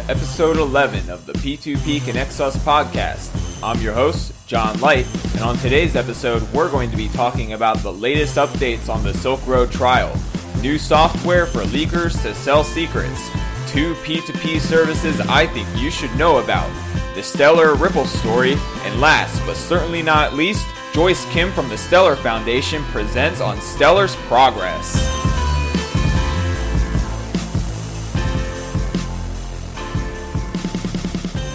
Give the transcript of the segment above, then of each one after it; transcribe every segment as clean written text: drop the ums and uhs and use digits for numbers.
episode 11 of the P2P Connects Us podcast. I'm your host, John Light, and on today's episode, we're going to be talking about the latest updates on the Silk Road trial, new software for leakers to sell secrets, 2 P2P services I think you should know about, the Stellar Ripple story, and last but certainly not least, Joyce Kim from the Stellar Foundation presents on Stellar's progress.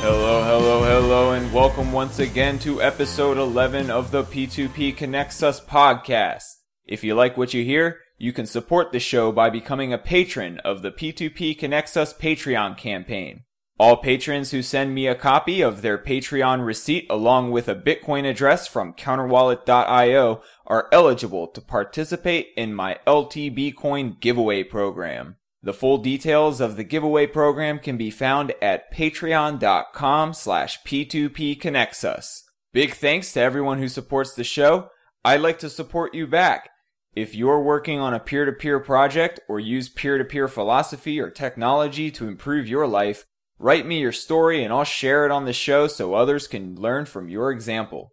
Hello, and welcome once again to episode 11 of the P2P Connects Us podcast. If you like what you hear, you can support the show by becoming a patron of the P2P Connects Us Patreon campaign. All patrons who send me a copy of their Patreon receipt along with a Bitcoin address from counterwallet.io are eligible to participate in my LTB coin giveaway program. The full details of the giveaway program can be found at patreon.com/P2PConnectsUs. Big thanks to everyone who supports the show. I'd like to support you back. If you're working on a peer-to-peer project or use peer-to-peer philosophy or technology to improve your life, write me your story and I'll share it on the show so others can learn from your example.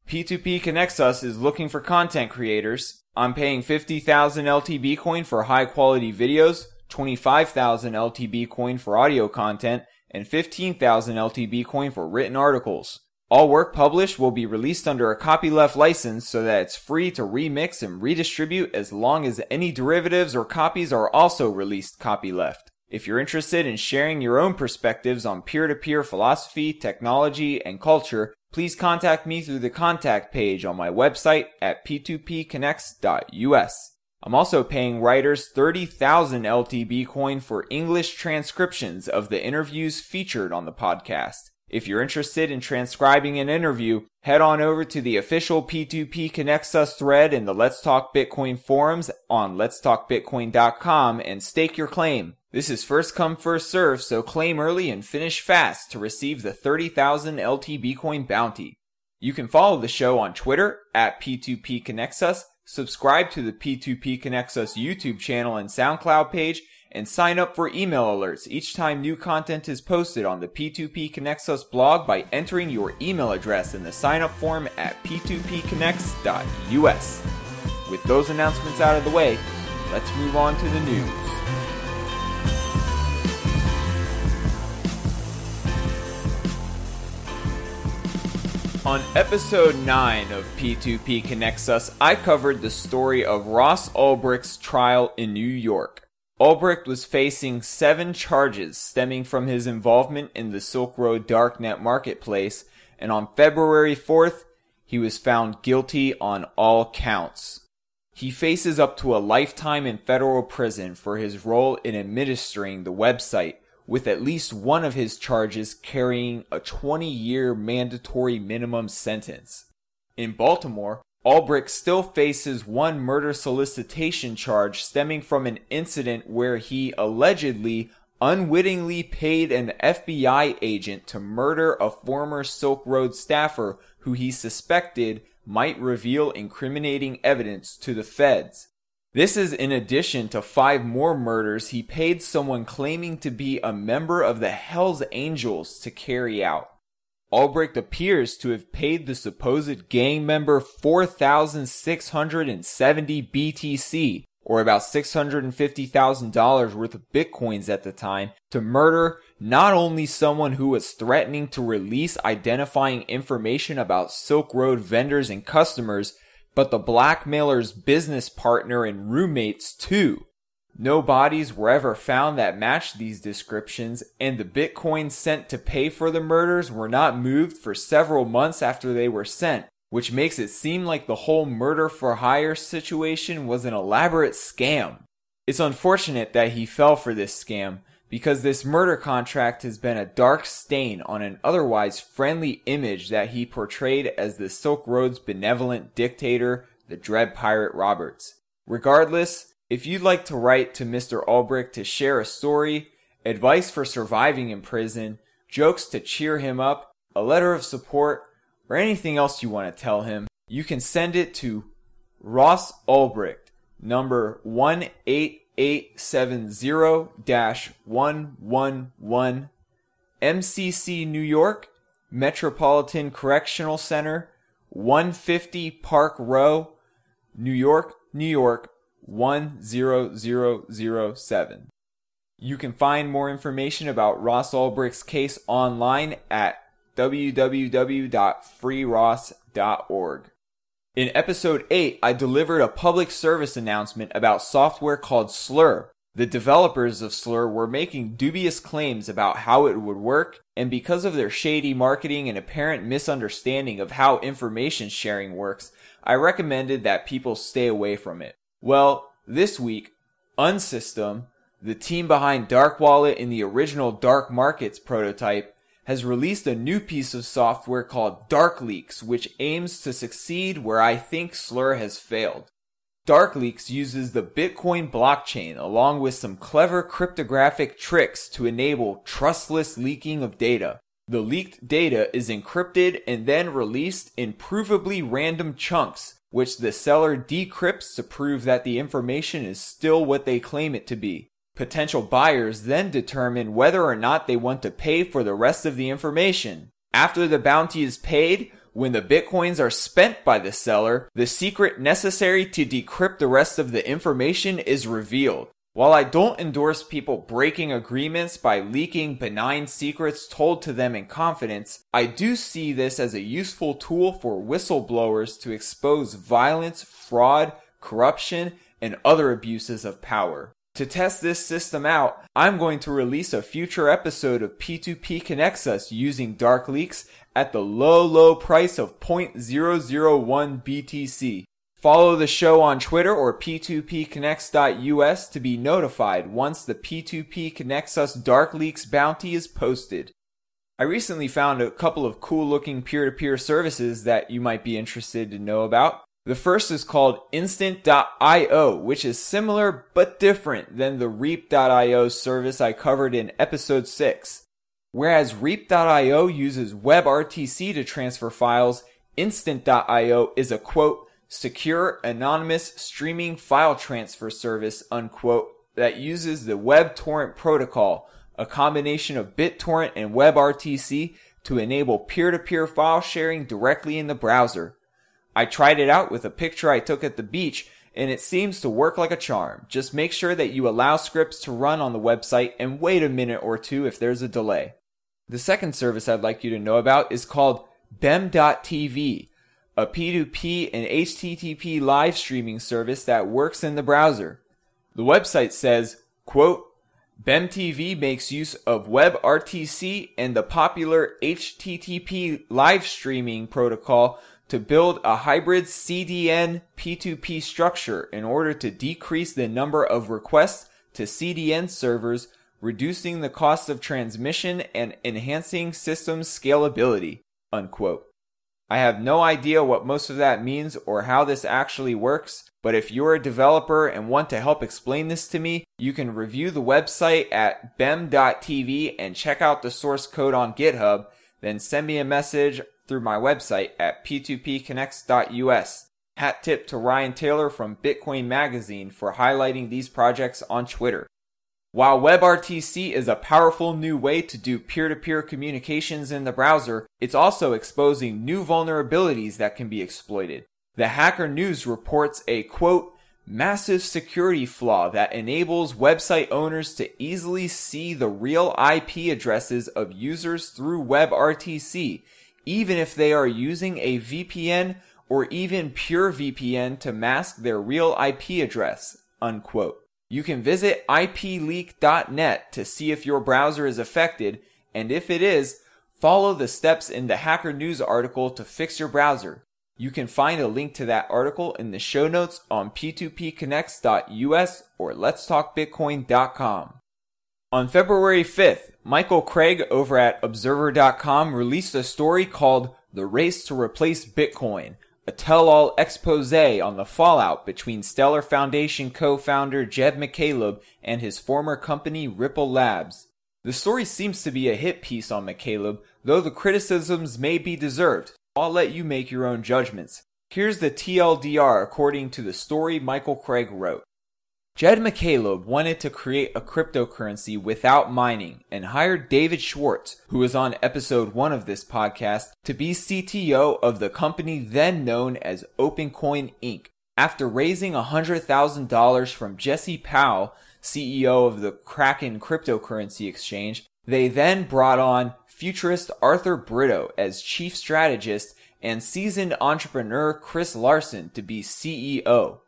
P2P Connects Us is looking for content creators. I'm paying 50,000 LTB coin for high-quality videos, 25,000 LTB coin for audio content, and 15,000 LTB coin for written articles. All work published will be released under a copyleft license so that it's free to remix and redistribute as long as any derivatives or copies are also released copyleft. If you're interested in sharing your own perspectives on peer-to-peer philosophy, technology, and culture, please contact me through the contact page on my website at p2pconnects.us. I'm also paying writers 30,000 LTB coin for English transcriptions of the interviews featured on the podcast. If you're interested in transcribing an interview, head on over to the official P2P Connects Us thread in the Let's Talk Bitcoin forums on letstalkbitcoin.com and stake your claim. This is first come first serve, so claim early and finish fast to receive the 30,000 LTB coin bounty. You can follow the show on Twitter at P2P Connects Us, subscribe to the P2P Connects Us YouTube channel and SoundCloud page, and sign up for email alerts each time new content is posted on the P2P Connects Us blog by entering your email address in the sign-up form at p2pconnects.us. With those announcements out of the way, let's move on to the news. On episode 9 of P2P Connects Us, I covered the story of Ross Ulbricht's trial in New York. Ulbricht was facing 7 charges stemming from his involvement in the Silk Road darknet marketplace, and on February 4th, he was found guilty on all counts. He faces up to a lifetime in federal prison for his role in administering the website, with at least one of his charges carrying a 20-year mandatory minimum sentence. In Baltimore, Ulbricht still faces one murder solicitation charge stemming from an incident where he allegedly unwittingly paid an FBI agent to murder a former Silk Road staffer who he suspected might reveal incriminating evidence to the feds. This is in addition to 5 more murders he paid someone claiming to be a member of the Hells Angels to carry out. Ulbricht appears to have paid the supposed gang member 4,670 BTC, or about $650,000 worth of bitcoins at the time, to murder not only someone who was threatening to release identifying information about Silk Road vendors and customers, but the blackmailer's business partner and roommates too. No bodies were ever found that matched these descriptions, and the bitcoins sent to pay for the murders were not moved for several months after they were sent, which makes it seem like the whole murder for hire situation was an elaborate scam. It's unfortunate that he fell for this scam, because this murder contract has been a dark stain on an otherwise friendly image that he portrayed as the Silk Road's benevolent dictator, the Dread Pirate Roberts. Regardless, if you'd like to write to Mr. Ulbricht to share a story, advice for surviving in prison, jokes to cheer him up, a letter of support, or anything else you want to tell him, you can send it to Ross Ulbricht, number 18870-111 MCC New York, Metropolitan Correctional Center, 150 Park Row, New York, New York, 10007. You can find more information about Ross Ulbricht's case online at www.freeross.org. In episode 8, I delivered a public service announcement about software called Slur. The developers of Slur were making dubious claims about how it would work, and because of their shady marketing and apparent misunderstanding of how information sharing works, I recommended that people stay away from it. Well, this week, Unsystem, the team behind Dark Wallet in the original Dark Markets prototype, has released a new piece of software called DarkLeaks, which aims to succeed where I think Slur has failed. DarkLeaks uses the Bitcoin blockchain along with some clever cryptographic tricks to enable trustless leaking of data. The leaked data is encrypted and then released in provably random chunks, which the seller decrypts to prove that the information is still what they claim it to be. Potential buyers then determine whether or not they want to pay for the rest of the information. After the bounty is paid, when the bitcoins are spent by the seller, the secret necessary to decrypt the rest of the information is revealed. While I don't endorse people breaking agreements by leaking benign secrets told to them in confidence, I do see this as a useful tool for whistleblowers to expose violence, fraud, corruption, and other abuses of power. To test this system out, I'm going to release a future episode of P2P Connects Us using DarkLeaks at the low price of 0.001 BTC. Follow the show on Twitter or p2pconnects.us to be notified once the P2P Connects Us DarkLeaks bounty is posted. I recently found a couple of cool looking peer-to-peer services that you might be interested to know about. The first is called Instant.io, which is similar but different than the Reap.io service I covered in episode 6. Whereas Reap.io uses WebRTC to transfer files, Instant.io is a quote, secure, anonymous streaming file transfer service, unquote, that uses the WebTorrent protocol, a combination of BitTorrent and WebRTC, to enable peer-to-peer file sharing directly in the browser. I tried it out with a picture I took at the beach, and it seems to work like a charm. Just make sure that you allow scripts to run on the website and wait a minute or two if there's a delay. The second service I'd like you to know about is called BEM.tv, a P2P and HTTP live streaming service that works in the browser. The website says, quote, BEM.tv makes use of WebRTC and the popular HTTP live streaming protocol to build a hybrid CDN P2P structure in order to decrease the number of requests to CDN servers, reducing the cost of transmission and enhancing system scalability, unquote. I have no idea what most of that means or how this actually works, but if you're a developer and want to help explain this to me, you can review the website at bem.tv and check out the source code on GitHub, then send me a message through my website at p2pconnects.us. Hat tip to Ryan Taylor from Bitcoin Magazine for highlighting these projects on Twitter. While WebRTC is a powerful new way to do peer-to-peer communications in the browser, it's also exposing new vulnerabilities that can be exploited. The Hacker News reports a, quote, massive security flaw that enables website owners to easily see the real IP addresses of users through WebRTC, even if they are using a VPN or even pure VPN to mask their real IP address, unquote. You can visit ipleak.net to see if your browser is affected, and if it is, follow the steps in the Hacker News article to fix your browser. You can find a link to that article in the show notes on p2pconnects.us or letstalkbitcoin.com. On February 5th, Michael Craig over at Observer.com released a story called The Race to Replace Bitcoin, a tell-all expose on the fallout between Stellar Foundation co-founder Jed McCaleb and his former company Ripple Labs. The story seems to be a hit piece on McCaleb, though the criticisms may be deserved. I'll let you make your own judgments. Here's the TLDR according to the story Michael Craig wrote. Jed McCaleb wanted to create a cryptocurrency without mining and hired David Schwartz, who was on episode 1 of this podcast, to be CTO of the company then known as OpenCoin Inc. After raising $100,000 from Jesse Powell, CEO of the Kraken cryptocurrency exchange, they then brought on futurist Arthur Brito as chief strategist and seasoned entrepreneur Chris Larson to be CEO.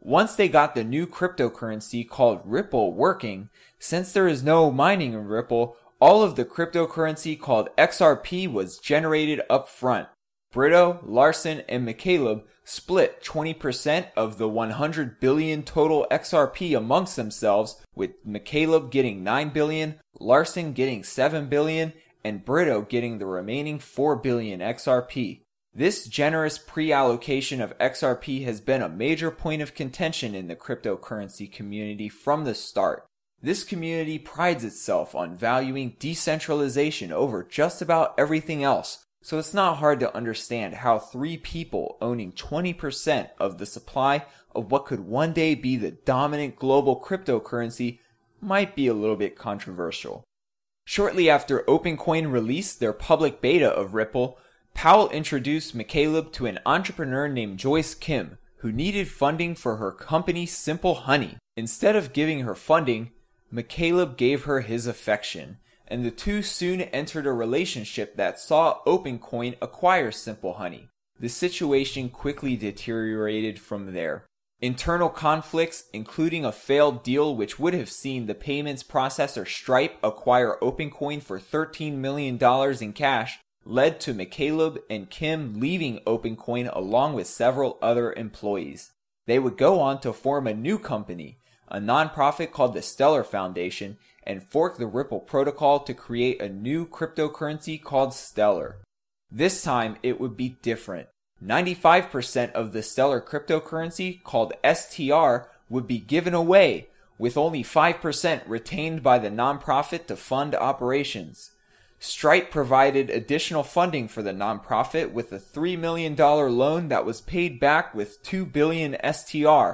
Once they got the new cryptocurrency called Ripple working, since there is no mining in Ripple, all of the cryptocurrency called XRP was generated up front. Brito, Larson, and McCaleb split 20% of the 100 billion total XRP amongst themselves, with McCaleb getting 9 billion, Larson getting 7 billion, and Brito getting the remaining 4 billion XRP. This generous pre-allocation of XRP has been a major point of contention in the cryptocurrency community from the start. This community prides itself on valuing decentralization over just about everything else, so it's not hard to understand how 3 people owning 20% of the supply of what could one day be the dominant global cryptocurrency might be a little bit controversial. Shortly after OpenCoin released their public beta of Ripple, Powell introduced McCaleb to an entrepreneur named Joyce Kim, who needed funding for her company Simple Honey. Instead of giving her funding, McCaleb gave her his affection, and the two soon entered a relationship that saw OpenCoin acquire Simple Honey. The situation quickly deteriorated from there. Internal conflicts, including a failed deal which would have seen the payments processor Stripe acquire OpenCoin for $13 million in cash, led to McCaleb and Kim leaving OpenCoin along with several other employees. They would go on to form a new company, a nonprofit called the Stellar Foundation, and fork the Ripple protocol to create a new cryptocurrency called Stellar. This time it would be different. 95% of the Stellar cryptocurrency, called STR, would be given away, with only 5% retained by the nonprofit to fund operations. Stripe provided additional funding for the nonprofit with a $3 million loan that was paid back with 2 billion STR.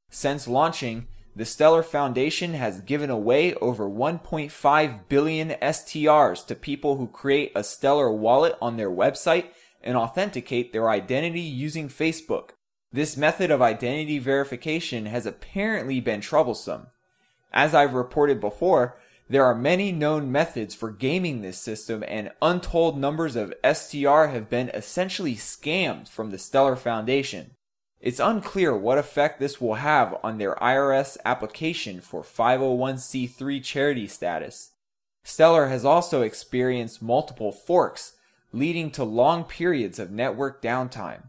Since launching, the Stellar Foundation has given away over 1.5 billion STRs to people who create a Stellar wallet on their website and authenticate their identity using Facebook. This method of identity verification has apparently been troublesome. As I've reported before, there are many known methods for gaming this system, and untold numbers of STR have been essentially scammed from the Stellar Foundation. It's unclear what effect this will have on their IRS application for 501c3 charity status. Stellar has also experienced multiple forks, leading to long periods of network downtime.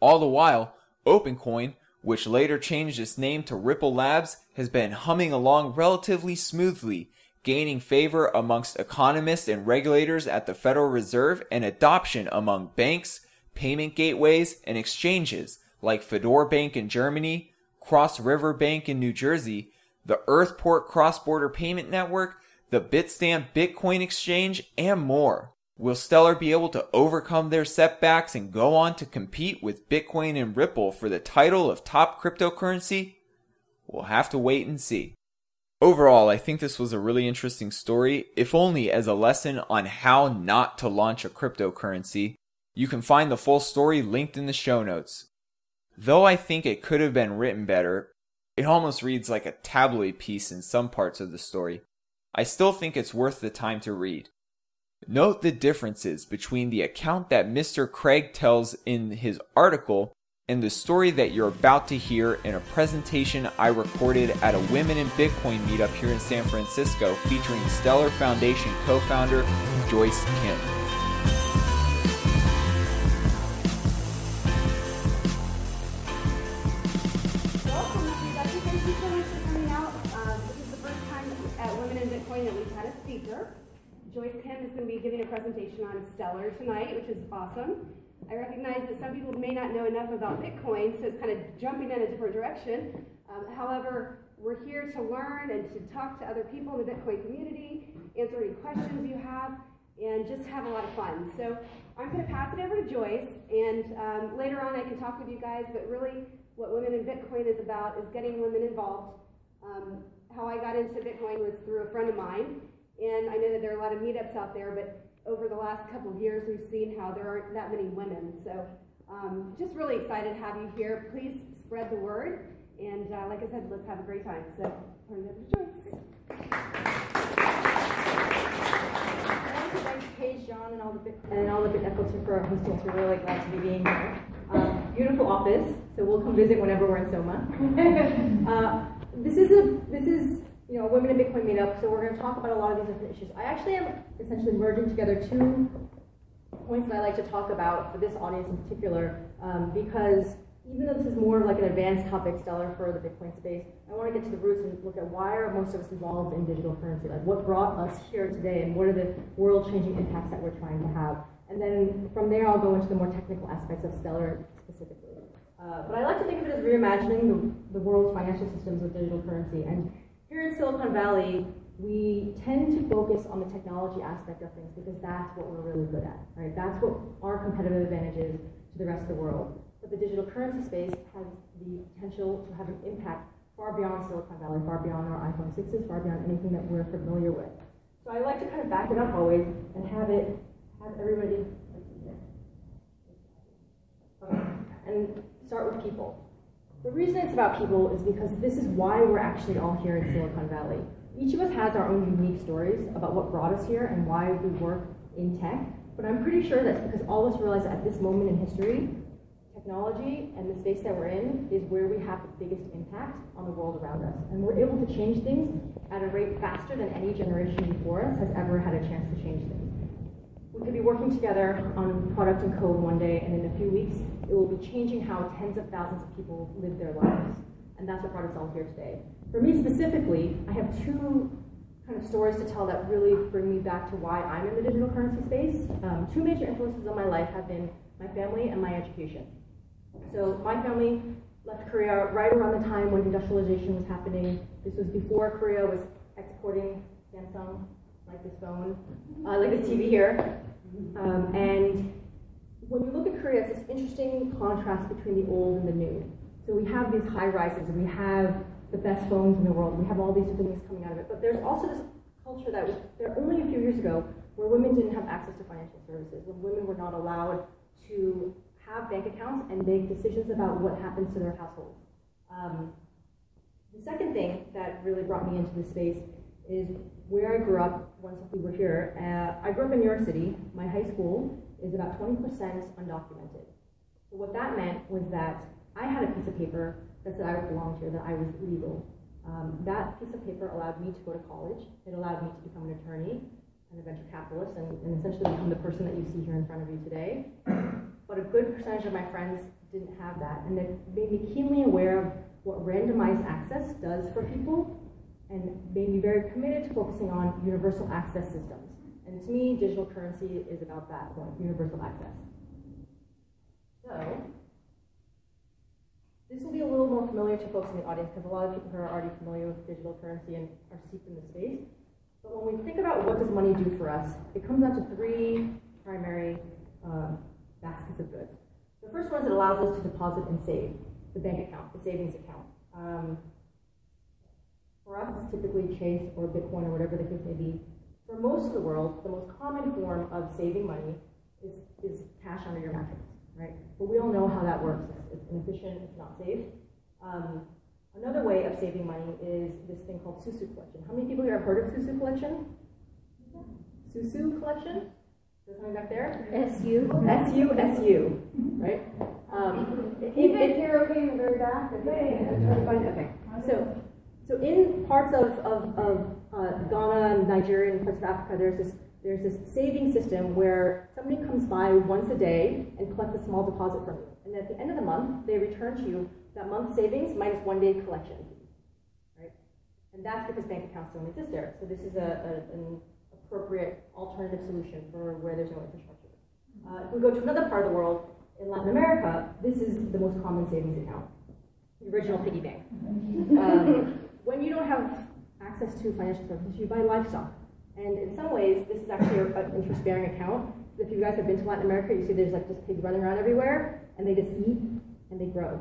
All the while, OpenCoin, which later changed its name to Ripple Labs, has been humming along relatively smoothly, gaining favor amongst economists and regulators at the Federal Reserve and adoption among banks, payment gateways, and exchanges like Fedor Bank in Germany, Cross River Bank in New Jersey, the Earthport Cross-Border Payment Network, the Bitstamp Bitcoin Exchange, and more. Will Stellar be able to overcome their setbacks and go on to compete with Bitcoin and Ripple for the title of top cryptocurrency? We'll have to wait and see. Overall, I think this was a really interesting story, if only as a lesson on how not to launch a cryptocurrency. You can find the full story linked in the show notes. Though I think it could have been written better, it almost reads like a tabloid piece in some parts of the story, I still think it's worth the time to read. Note the differences between the account that Mr. Craig tells in his article and the story that you're about to hear in a presentation I recorded at a Women in Bitcoin meetup here in San Francisco featuring Stellar Foundation co-founder Joyce Kim. Welcome everybody, thank you so much for coming out. This is the first time at Women in Bitcoin that we've had a speaker. Joyce Kim is going to be giving a presentation on Stellar tonight, which is awesome. I recognize that some people may not know enough about Bitcoin, so it's kind of jumping in a different direction. However, we're here to learn and to talk to other people in the Bitcoin community, answer any questions you have, and just have a lot of fun. So I'm going to pass it over to Joyce, and later on I can talk with you guys, but really what Women in Bitcoin is about is getting women involved How I got into Bitcoin was through a friend of mine, and I know that there are a lot of meetups out there, but over the last couple of years, we've seen how there aren't that many women. So just really excited to have you here. Please spread the word, and like I said, let's have a great time. So turn it over to Joyce. I'd like to thank Paige, John, and all the Bit folks for hosting us. We're really glad to be being here. Beautiful office, so we'll come visit whenever we're in Soma. This is a Women in Bitcoin meetup, so we're going to talk about a lot of these different issues. I actually am essentially merging together two points that I like to talk about for this audience in particular, because even though this is more of like an advanced topic, Stellar, for the Bitcoin space, I want to get to the roots and look at why are most of us involved in digital currency? Like, what brought us here today, and what are the world-changing impacts that we're trying to have? And then from there, I'll go into the more technical aspects of Stellar specifically. But I like to think of it as reimagining the world's financial systems with digital currency. And here in Silicon Valley, we tend to focus on the technology aspect of things because that's what we're really good at, right? That's what our competitive advantage is to the rest of the world. But the digital currency space has the potential to have an impact far beyond Silicon Valley, far beyond our iPhone 6s, far beyond anything that we're familiar with. So I like to kind of back it up always and have everybody, okay, and start with people. The reason it's about people is because this is why we're actually all here in Silicon Valley. Each of us has our own unique stories about what brought us here and why we work in tech, but I'm pretty sure that's because all of us realize that at this moment in history, technology and the space that we're in is where we have the biggest impact on the world around us. And we're able to change things at a rate faster than any generation before us has ever had a chance to change things. We could be working together on product and code one day, and in a few weeks, it will be changing how tens of thousands of people live their lives. And that's what brought us all here today. For me specifically, I have two kind of stories to tell that really bring me back to why I'm in the digital currency space. Two major influences on my life have been my family and my education. So my family left Korea right around the time when industrialization was happening. This was before Korea was exporting Samsung, like this phone, like this TV here. And when you look at Korea, it's this interesting contrast between the old and the new. So we have these high rises, and we have the best phones in the world. We have all these different things coming out of it. But there's also this culture that was there only a few years ago where women didn't have access to financial services, when women were not allowed to have bank accounts and make decisions about what happens to their households. The second thing that really brought me into this space is where I grew up once we were here. I grew up in New York City. My high school is about 20% undocumented. So what that meant was that I had a piece of paper that said I belonged here, that I was legal. That piece of paper allowed me to go to college. It allowed me to become an attorney and a venture capitalist and essentially become the person that you see here in front of you today. But a good percentage of my friends didn't have that, and it made me keenly aware of what randomized access does for people, and made me very committed to focusing on universal access systems. And to me, digital currency is about that point, universal access. So, this will be a little more familiar to folks in the audience because a lot of people here are already familiar with digital currency and are steeped in the space. But when we think about what does money do for us, it comes down to three primary baskets of goods. The first one is it allows us to deposit and save, the bank account, the savings account. For us, it's typically Chase or Bitcoin or whatever the case may be. For most of the world, the most common form of saving money is cash under your mattress, right? But we all know how that works. It's inefficient, it's not safe. Another way of saving money is this thing called Susu collection. How many people here have heard of Susu collection? Susu collection? Is there something back there? S-U, right? You guys hear okay in the very back? Okay. So in parts of Ghana and Nigeria and parts of Africa, there's this saving system where somebody comes by once a day and collects a small deposit from you. And at the end of the month, they return to you that month's savings minus 1 day collection fee, right? And that's because bank accounts don't exist there. So this is an appropriate alternative solution for where there's no infrastructure. If we go to another part of the world, in Latin America, this is the most common savings account, the original piggy bank. When you don't have access to financial services, you buy livestock. And in some ways, this is actually an interest-bearing account. If you guys have been to Latin America, you see there's like just pigs running around everywhere, and they just eat and they grow,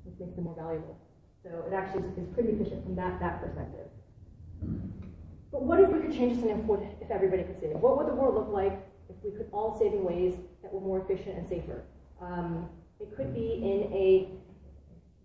which makes them more valuable. So it actually is pretty efficient from that perspective. But what if we could change this and if everybody could save? What would the world look like if we could all save in ways that were more efficient and safer? It could be in a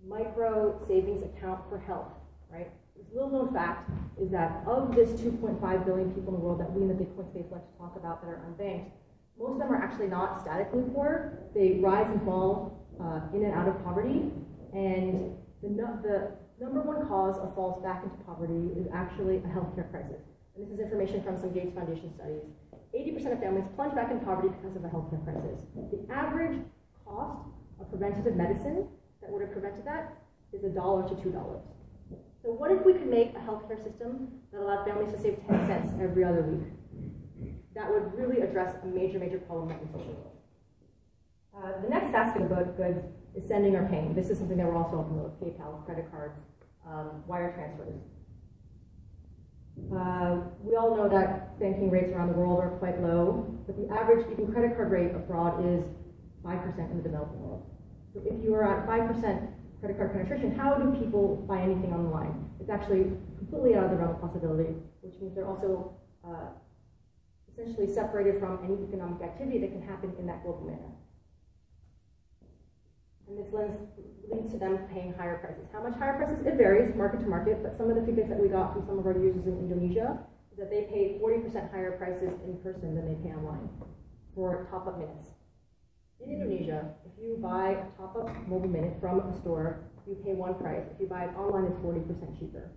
micro savings account for health, right? This little known fact is that of this 2.5 billion people in the world that we in the Bitcoin space like to talk about that are unbanked, most of them are actually not statically poor. They rise and fall in and out of poverty, and the number one cause of falls back into poverty is actually a healthcare crisis. And this is information from some Gates Foundation studies. 80% of families plunge back into poverty because of a healthcare crisis. The average cost of preventative medicine that would have prevented that is $1 to $2. So what if we could make a healthcare system that allowed families to save 10 cents every other week? That would really address a major problem that we social world. The next basket of goods is sending or paying. This is something that we're also familiar with: PayPal, credit cards, wire transfers. We all know that banking rates around the world are quite low, but the average even credit card rate abroad is 5% in the developing world. So if you are at 5% credit card penetration, how do people buy anything online? It's actually completely out of the realm of possibility, which means they're also essentially separated from any economic activity that can happen in that global manner. And this leads to them paying higher prices. How much higher prices? It varies market to market, but some of the figures that we got from some of our users in Indonesia is that they pay 40% higher prices in person than they pay online for top-up minutes. In Indonesia, if you buy a top-up mobile minute from a store, you pay one price. If you buy it online, it's 40% cheaper.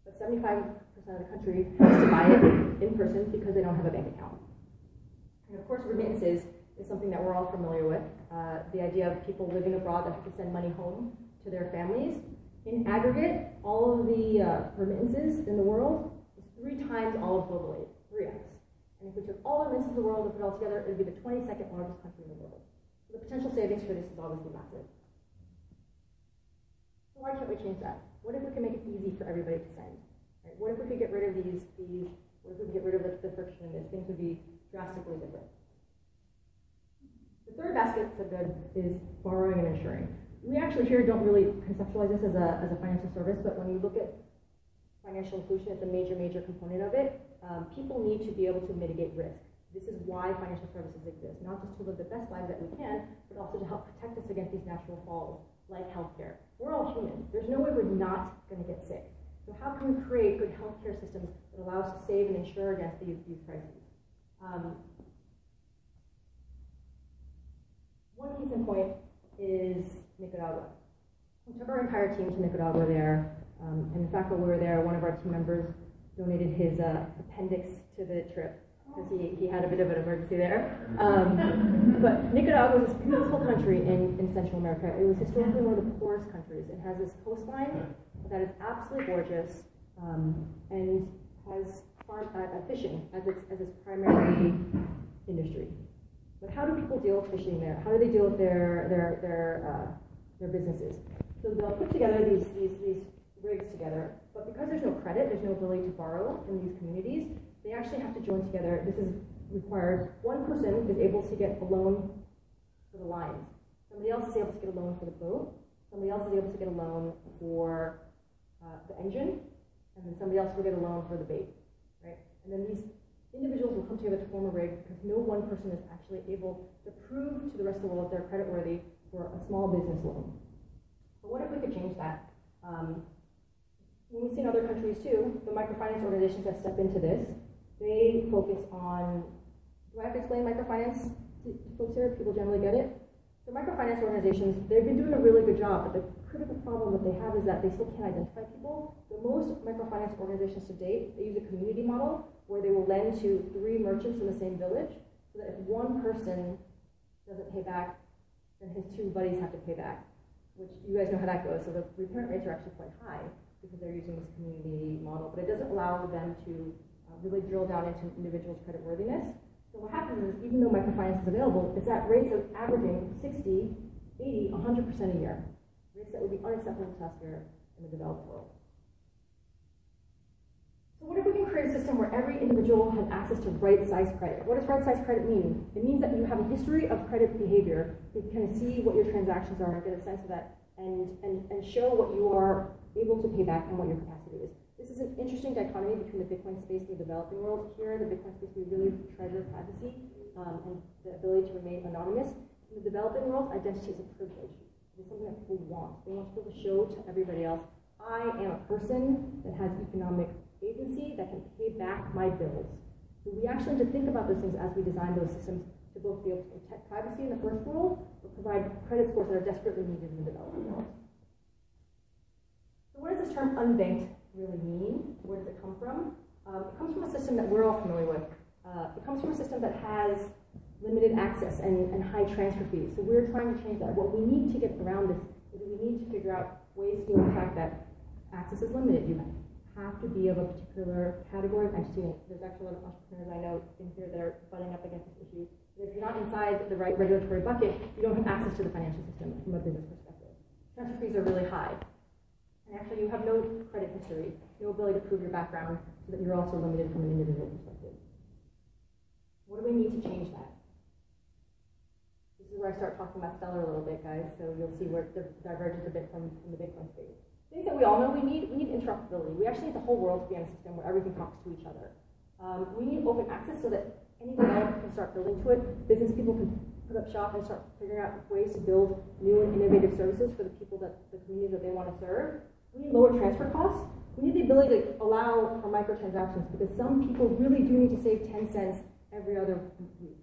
But 75% of the country has to buy it in person because they don't have a bank account. And of course, remittances is something that we're all familiar with. The idea of people living abroad that have to send money home to their families. In aggregate, all of the remittances in the world is 3 times all of global aid, 3x. And if we took all the remittances in the world and put it all together, it would be the 22nd largest country in the world. So the potential savings for this is obviously massive. So why can't we change that? What if we can make it easy for everybody to send? Right? What if we could get rid of these what if we could get rid of the friction in this? Things would be drastically different. The third basket of goods is borrowing and insuring. We actually here don't really conceptualize this as a financial service, but when you look at financial inclusion, it's a major component of it. People need to be able to mitigate risk. This is why financial services exist, not just to live the best lives that we can, but also to help protect us against these natural falls, like healthcare. We're all human. There's no way we're not going to get sick. So how can we create good healthcare systems that allow us to save and insure against these crises? One case in point is Nicaragua. We took our entire team to Nicaragua there, and in fact, while we were there, one of our team members donated his appendix to the trip because he had a bit of an emergency there. But Nicaragua is this beautiful country in Central America. It was historically one of the poorest countries. It has this coastline that is absolutely gorgeous and has fishing as its primary industry. But how do people deal with fishing there? How do they deal with their businesses? So they'll put together these rigs together, but because there's no credit, there's no ability to borrow in these communities, they actually have to join together. This is required. One person is able to get a loan for the lines. Somebody else is able to get a loan for the boat. Somebody else is able to get a loan for the engine, and then somebody else will get a loan for the bait, right? And then these individuals will come together to form a rig because no one person is actually able to prove to the rest of the world they're creditworthy for a small business loan. But what if we could change that? When we see in other countries too, the microfinance organizations that step into this, they focus on, do I have to explain microfinance to folks here? People generally get it? So microfinance organizations, they've been doing a really good job, but the critical problem that they have is that they still can't identify people. So most microfinance organizations to date, they use a community model where they will lend to 3 merchants in the same village, so that if one person doesn't pay back, then his 2 buddies have to pay back, which you guys know how that goes. So the repayment rates are actually quite high because they're using this community model, but it doesn't allow them to really drill down into individuals' creditworthiness. So what happens is, even though microfinance is available, it's at rates of averaging 60, 80, 100% a year. Rates that would be unacceptable to us here in the developed world. So what if we can create a system where every individual has access to right-sized credit? What does right-sized credit mean? It means that you have a history of credit behavior. You can kind of see what your transactions are and get a sense of that and show what you are able to pay back and what your capacity is. This is an interesting dichotomy between the Bitcoin space and the developing world. Here in the Bitcoin space, we really treasure privacy and the ability to remain anonymous. In the developing world, identity is a privilege. It's something that people want. They want to be able to show to everybody else, I am a person that has economic agency that can pay back my bills. So we actually need to think about those things as we design those systems to both be able to protect privacy in the first world, but provide credit scores that are desperately needed in the developing world. So what does this term unbanked really mean? Where does it come from? It comes from a system that we're all familiar with. It comes from a system that has limited access and high transfer fees. So we're trying to change that. What we need to get around this is we need to figure out ways to deal with the fact that access is limited. You have to be of a particular category of entity. There's actually a lot of entrepreneurs I know in here that are butting up against this issue. But if you're not inside the right regulatory bucket, you don't have access to the financial system from a business perspective. Transfer fees are really high. And actually, you have no credit history, no ability to prove your background, so that you're also limited from an individual perspective. What do we need to change that? This is where I start talking about Stellar a little bit, guys, so you'll see where it diverges a bit from the Bitcoin space. Things that we all know we need interoperability. We actually need the whole world to be on a system where everything talks to each other. We need open access so that any developer can start building to it. Business people can put up shop and start figuring out ways to build new and innovative services for the people the communities that they want to serve. We need lower transfer costs. We need the ability to allow for microtransactions because some people really do need to save 10 cents every other week.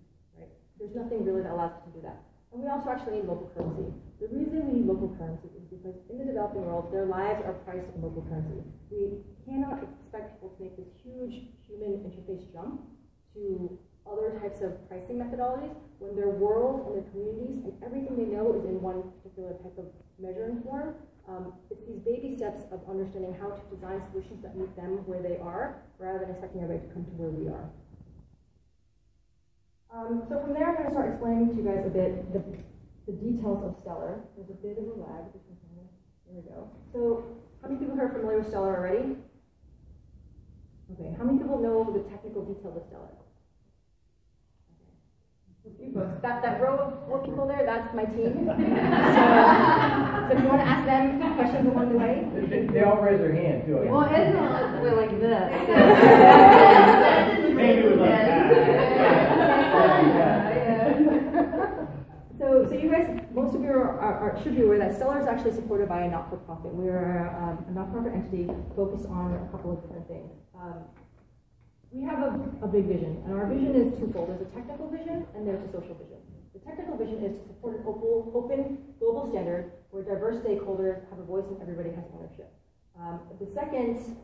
There's nothing really that allows us to do that. And we also actually need local currency. The reason we need local currency is because in the developing world, their lives are priced in local currency. We cannot expect people to make this huge human interface jump to other types of pricing methodologies when their world and their communities and everything they know is in one particular type of measuring form. It's these baby steps of understanding how to design solutions that meet them where they are, rather than expecting everybody to come to where we are. So from there, I'm going to start explaining to you guys a bit the details of Stellar. There's a bit of a lag. There we go. So how many people here are familiar with Stellar already? Okay. How many people know the technical details of Stellar? Okay. A few folks. That row of 4 people there, that's my team. So if you want to ask them questions along the way. They all raise their hand, too. Well, his one went like this. Maybe it was like that. So you guys, most of you should be aware that Stellar is actually supported by a not-for-profit. We are a not-for-profit entity focused on a couple of different things. We have a big vision, and our vision is twofold. There's a technical vision, and there's a social vision. The technical vision is to support an open global standard where diverse stakeholders have a voice and everybody has ownership. The second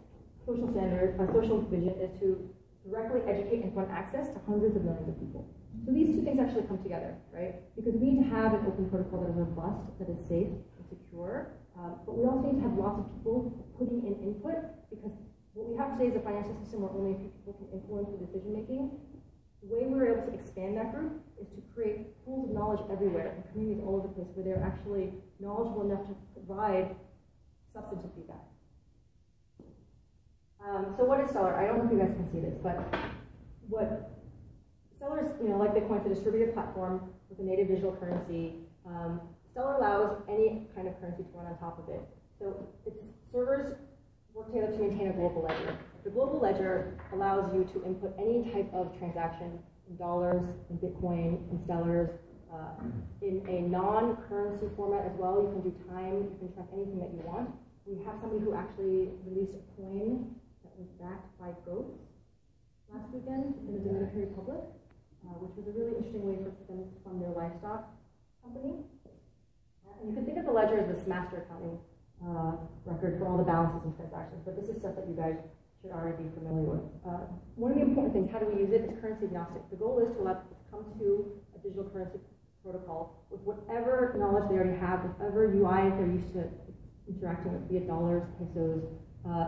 social vision is to directly educate and fund access to hundreds of millions of people. So these two things actually come together, right? Because we need to have an open protocol that is robust, that is safe and secure, but we also need to have lots of people putting in input, because what we have today is a financial system where only a few people can influence the decision making. The way we're able to expand that group is to create pools of knowledge everywhere and communities all over the place where they're actually knowledgeable enough to provide substantive feedback. So what is Stellar? I don't know if you guys can see this, but what Stellar is, like Bitcoin, it's a distributed platform with a native digital currency. Stellar allows any kind of currency to run on top of it. So its servers work together to maintain a global ledger. The global ledger allows you to input any type of transaction in dollars, in Bitcoin, in Stellars, in a non-currency format as well. You can do time, you can track anything that you want. We have somebody who actually released a coin that was backed by goats last weekend in the Dominican Republic, which was a really interesting way for them to fund their livestock company. And you can think of the ledger as this master accounting record for all the balances and transactions, but this is stuff that you guys should already be familiar with. One of the important things, how do we use it, is currency agnostic. The goal is to allow people to come to a digital currency protocol with whatever knowledge they already have, whatever UI they're used to interacting with, be it dollars, pesos,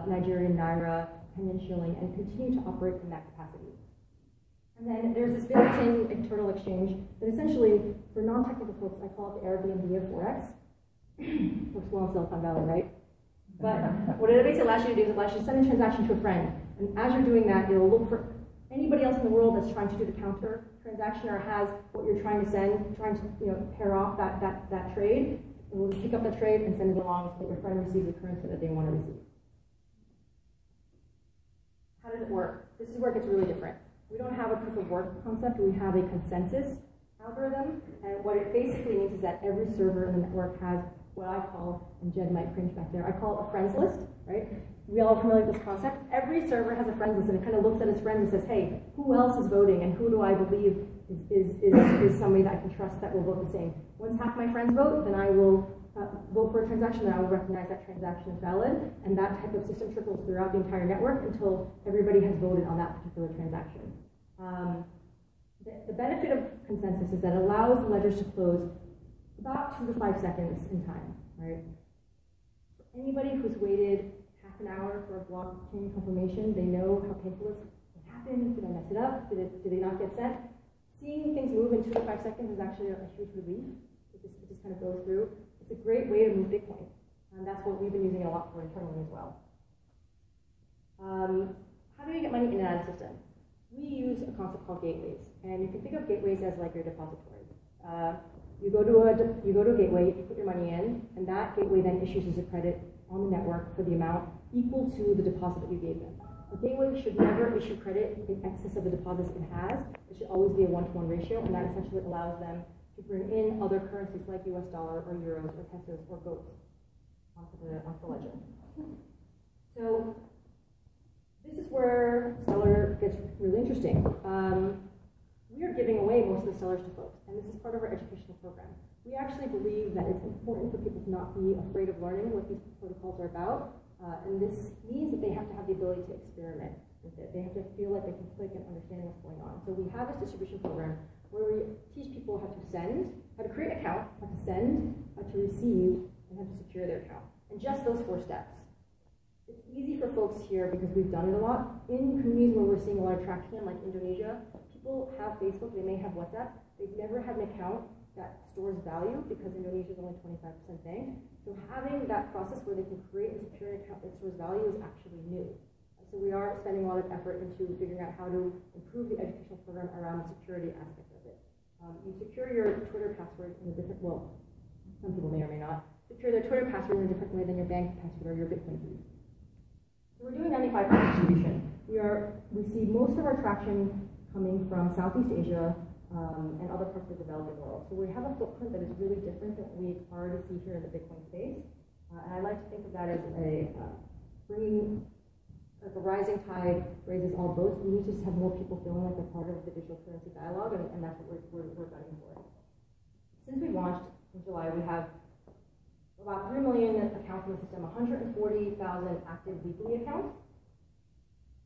Nigerian naira, Kenyan shilling, and continue to operate in that capacity. And then there's this built-in internal exchange that essentially, for non-technical folks, I call it the Airbnb of Forex. Works well in Silicon Valley, right? But what it basically allows you to do is it allows you to send a transaction to a friend. And as you're doing that, it'll look for anybody else in the world that's trying to do the counter transaction or has what you're trying to send, trying to pair off that trade. It will just pick up the trade and send it along so that your friend receives the currency that they want to receive. How does it work? This is where it gets really different. We don't have a proof of work concept, we have a consensus algorithm, and what it basically means is that every server in the network has what I call, and Jed might cringe back there, I call it a friends list, right? We all are familiar with this concept. Every server has a friends list, and it kind of looks at his friends and says, hey, who else is voting, and who do I believe is somebody that I can trust that will vote the same? Once half my friends vote, then I will vote for a transaction, and I will recognize that transaction is valid, and that type of system trickles throughout the entire network until everybody has voted on that particular transaction. The benefit of consensus is that it allows ledgers to close about 2 to 5 seconds in time, right? For anybody who's waited half an hour for a blockchain confirmation, they know how painful it is. What happened? Did I mess it up? Did they not get sent? Seeing things move in 2 to 5 seconds is actually a huge relief. It just kind of goes through. It's a great way to move Bitcoin, and that's what we've been using it a lot for internally as well. How do you get money in and out of the system? We use a concept called gateways, and you can think of gateways as like your depository. You go to a gateway, you put your money in, and that gateway then issues as a credit on the network for the amount equal to the deposit that you gave them. A gateway should never issue credit in excess of the deposits it has. It should always be a 1-to-1 ratio, and that essentially allows them to bring in other currencies like US dollar or euros or pesos or goats onto the ledger. So this is where Stellar gets really interesting. We are giving away most of the Stellars to folks, and this is part of our educational program. We actually believe that it's important for people to not be afraid of learning what these protocols are about, and this means that they have to have the ability to experiment with it. They have to feel like they can click and understand what's going on. So we have this distribution program where we teach people how to send, how to create an account, how to send, how to receive, and how to secure their account. And just those 4 steps. It's easy for folks here because we've done it a lot. In communities where we're seeing a lot of traction, like Indonesia, people have Facebook, they may have WhatsApp. They've never had an account that stores value because Indonesia is only 25% bank. So having that process where they can create and secure an account that stores value is actually new. So we are spending a lot of effort into figuring out how to improve the educational program around the security aspect of it. You secure your Twitter password in a different, well, some people may or may not, secure their Twitter password in a different way than your bank password or your Bitcoin keys. So we're doing 95% distribution. We see most of our traction coming from Southeast Asia and other parts of the developing world. So we have a footprint that is really different than what we already see here in the Bitcoin space. And I like to think of that as bringing, like a rising tide raises all boats. We need to just have more people feeling like they're part of the digital currency dialogue, and that's what we're gunning for. Since we launched in July, we have about 3 million accounts in the system, 140,000 active weekly accounts,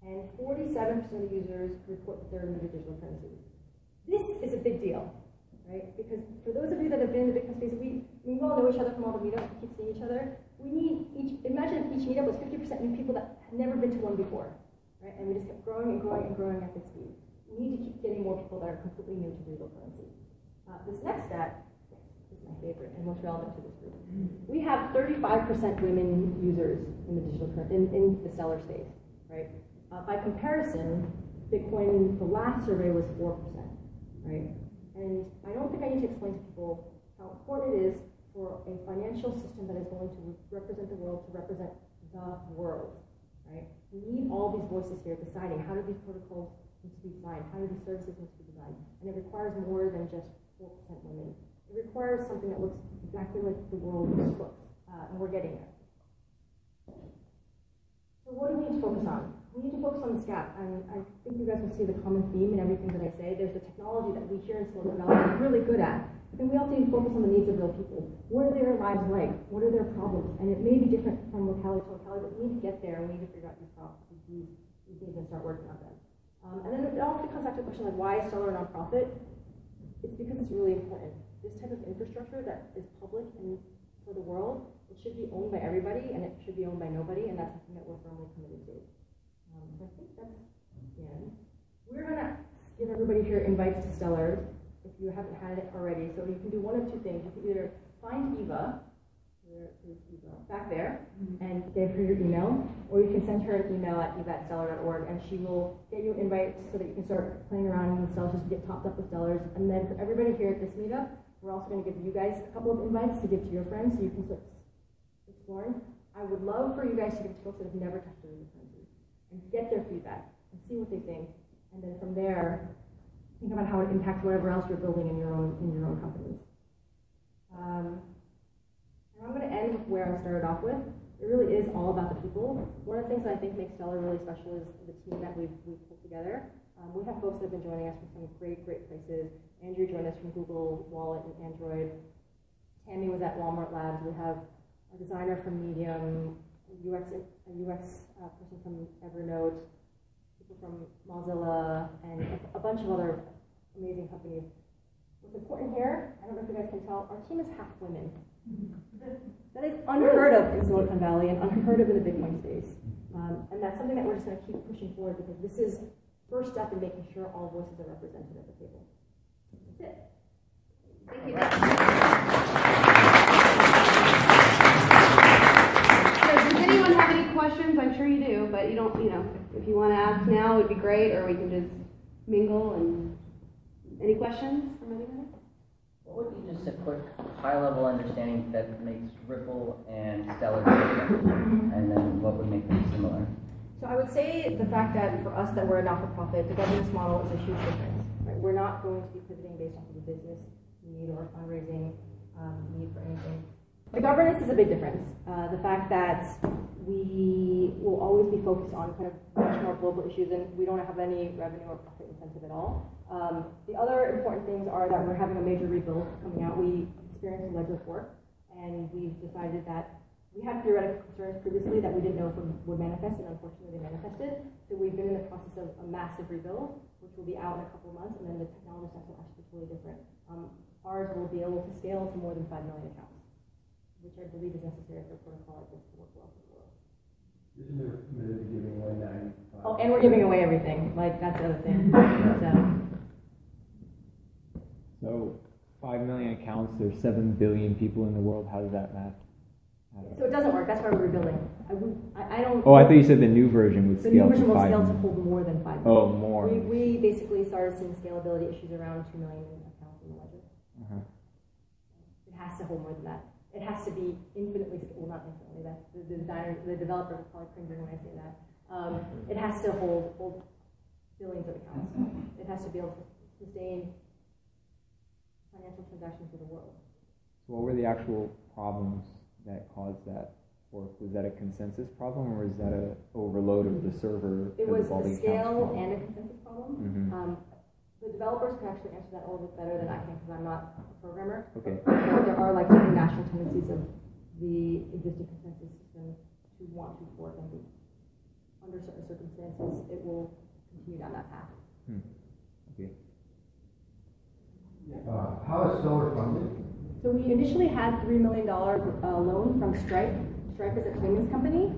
and 47% of the users report that they're new to digital currency. This is a big deal, right? Because for those of you that have been in the Bitcoin space, we all know each other from all the meetups, we keep seeing each other. We need imagine if each meetup was 50% new people that had never been to one before, right? And we just kept growing and growing and growing at this speed. We need to keep getting more people that are completely new to digital currency. This next stat is my favorite and most relevant to this group. We have 35% women users in the digital in the Stellar space, right? By comparison, Bitcoin, the last survey was 4%, right? And I don't think I need to explain to people how important it is for a financial system that is going to represent the world to represent the world, right? We need all these voices here deciding how do these protocols need to be designed, how do these services need to be designed, and it requires more than just 4% women. It requires something that looks exactly like the world looks, and we're getting there. So what do we need to focus on? We need to focus on this gap, and I think you guys will see the common theme in everything that I say. There's the technology that we here in Silicon Valley are really good at, but then we also need to focus on the needs of real people. What are their lives like? What are their problems? And it may be different from locality to locality, but we need to get there, and we need to figure out these problems, these things, and start working on them. And then it also comes back to the question like, why is Stellar a nonprofit? It's because it's really important. This type of infrastructure that is public and for the world, it should be owned by everybody, and it should be owned by nobody, and that's something that we're firmly committed to. So I think that's the end. We're going to give everybody here invites to Stellar, if you haven't had it already. So you can do one of two things. You can either find Eva, where is Eva? Back there, and give her your email, or you can send her an email at eva@stellar.org, and she will get you invites so that you can start playing around in the Stellars, just get topped up with Stellars. And then for everybody here at this meetup, We're also going to give you guys a couple of invites to give to your friends so you can start exploring. I would love for you guys to give to folks that have never touched a cryptocurrency and get their feedback and see what they think. And then from there, think about how it impacts whatever else you're building in your own companies. And I'm going to end with where I started off with. It really is all about the people. One of the things that I think makes Stellar really special is the team that we've pulled together. We have folks that have been joining us from some great places. Andrew joined us from Google Wallet and Android. Tammy was at Walmart Labs. We have a designer from Medium, a UX person from Evernote, people from Mozilla, and a bunch of other amazing companies. What's important here, I don't know if you guys can tell, our team is half women. That is unheard of in Silicon Valley and unheard of in the Bitcoin space. And that's something that we're just going to keep pushing forward because this is first step in making sure all voices are represented at the table. That's it. Thank you. So does anyone have any questions? I'm sure you do, but you don't, if you want to ask now, it would be great, or we can just mingle. And any questions from anybody? What would be just a quick high-level understanding that makes Ripple and Stellar different, and then what would make them similar? So I would say the fact that for us that we're a not-for-profit, the governance model is a huge difference. Right? We're not going to be pivoting based off of a business need or a fundraising need for anything. The governance is a big difference. The fact that we will always be focused on kind of much more global issues, and we don't have any revenue or profit incentive at all. The other important things are that we're having a major rebuild coming out. We experienced a ledger fork, and we've decided that we had theoretical concerns previously that we didn't know if would manifest, and unfortunately they manifested. So we've been in the process of a massive rebuild, which will be out in a couple of months, and then the technology stack will actually be totally different. Ours will be able to scale to more than 5 million accounts, which I believe is necessary for a protocol like this to work well for the world. Isn't there committed to giving away 95? Oh, and we're giving away everything. Like, that's the other thing. So 5 million accounts, there's 7 billion people in the world. How does that math? So it doesn't work. That's why we're rebuilding. I don't. Oh, I thought you said the new version would scale to 5 million. The new version will scale to hold more than 5 million. Oh, more. We basically started seeing scalability issues around 2 million accounts in the ledger. It has to hold more than that. It has to be infinitely, well, not infinitely. That's the developer is probably cringing when I say that. It has to hold billions of accounts. It has to be able to sustain financial transactions for the world. So what were the actual problems that caused that fork? Was that a consensus problem, or was that an overload of the server? It was a scale and a consensus problem. The developers can actually answer that a little bit better than I can because I'm not a programmer. Okay. There are like certain national tendencies of the existing consensus system to want to fork, and under certain circumstances, it will continue down that path. Okay. How is Stellar funded? So we initially had $3 million loan from Stripe. Stripe is a payments company.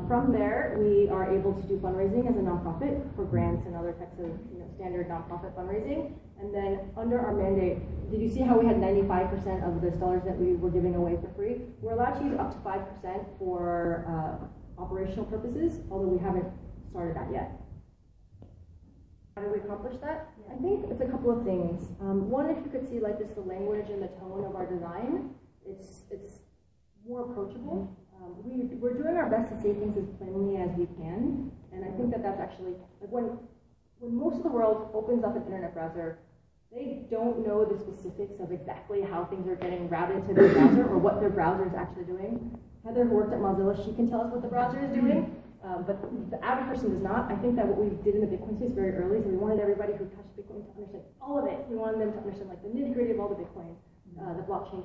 From there, we are able to do fundraising as a nonprofit for grants and other types of standard nonprofit fundraising. And then under our mandate, did you see how we had 95% of the dollars that we were giving away for free? We're allowed to use up to 5% for operational purposes, although we haven't started that yet. How do we accomplish that? I think it's a couple of things. One, if you could see like just the language and the tone of our design, it's more approachable. We're doing our best to say things as plainly as we can, and I think that's actually like when most of the world opens up an internet browser, they don't know the specifics of exactly how things are getting routed to their browser or what their browser is actually doing. Heather, who worked at Mozilla, she can tell us what the browser is doing, but the average person does not. I think that what we did in the Bitcoin space very early is we wanted everybody who touched Bitcoin to understand all of it. We wanted them to understand like the nitty-gritty of all the Bitcoin, the blockchain,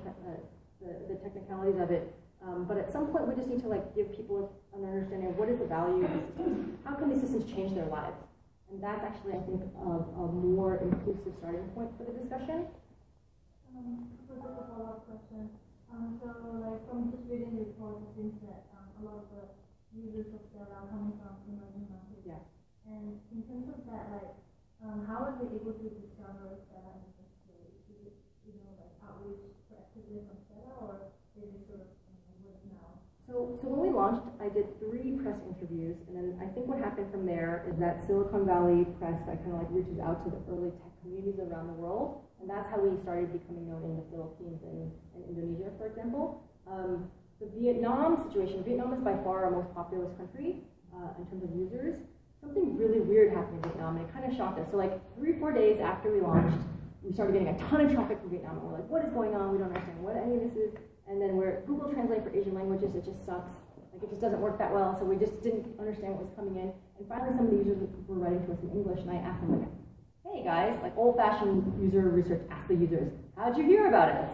the technicalities of it. But at some point, we just need to like give people an understanding of what is the value of these systems. How can these systems change their lives? And that's actually, I think, a more inclusive starting point for the discussion. So just a follow-up question. So like from just reading the report, it seems that a lot of the users of Stellar are coming from emerging markets. Yeah. And in terms of that, like, how are they able to discover Stellar in the first place? Is it, like outreach proactively from Stellar, or is it sort of word of mouth? So when we launched, I did 3 press interviews, and then I think what happened from there is that Silicon Valley Press, I kind of like reaches out to the early tech communities around the world, And that's how we started becoming known in the Philippines and Indonesia, for example. The Vietnam situation, Vietnam is by far our most populous country in terms of users. Something really weird happened in Vietnam, and it kind of shocked us. So like 3-4 days after we launched, we started getting a ton of traffic from Vietnam, and we're like, what is going on? We don't understand what any of this is. And then we're Google Translate for Asian languages, it just sucks. Like it just doesn't work that well, so we just didn't understand what was coming in. And finally some of the users were writing to us in English, and I asked them like, hey guys, like old-fashioned user research, ask the users, how'd you hear about us?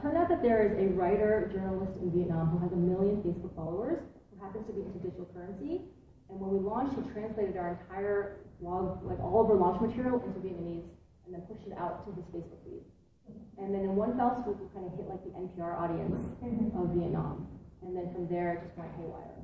Turned out that there is a writer, journalist in Vietnam who has 1 million Facebook followers, who happens to be into digital currency. And when we launched, he translated our entire blog, like all of our launch material into Vietnamese, and then pushed it out to his Facebook feed. And then in one fell swoop, we kind of hit like the NPR audience of Vietnam. And then from there, it just went haywire.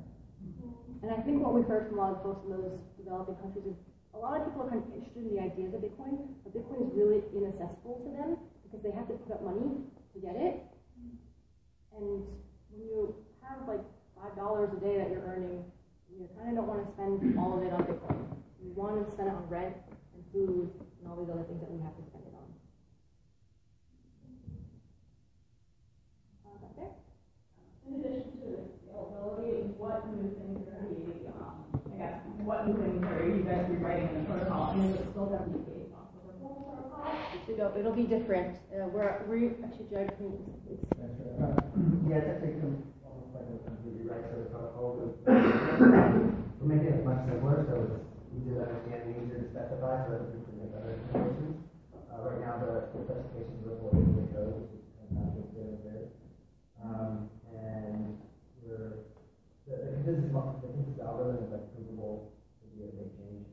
And I think what we heard from a lot of folks in those developing countries is a lot of people are kind of interested in the ideas of Bitcoin, but Bitcoin is really inaccessible to them because they have to put up money to get it. And when you have like $5 a day that you're earning, you kind of don't want to spend all of it on Bitcoin. You want to spend it on rent and food and all these other things that we have to spend it on. Back there? In addition to the scalability, what new things are I guess, what new things are you guys rewriting in the protocol? And is it still going to be based off of the full protocol? It'll be different. We actually, Jared, it's Yeah, it's actually almost like a complete rewrite of the protocol. We're making it much simpler, so it's easier to understand and easier to specify, so that we can make other information. Right now, the specifications are what is the code, which is kind of there. And the consensus algorithm is like provable to be a big change.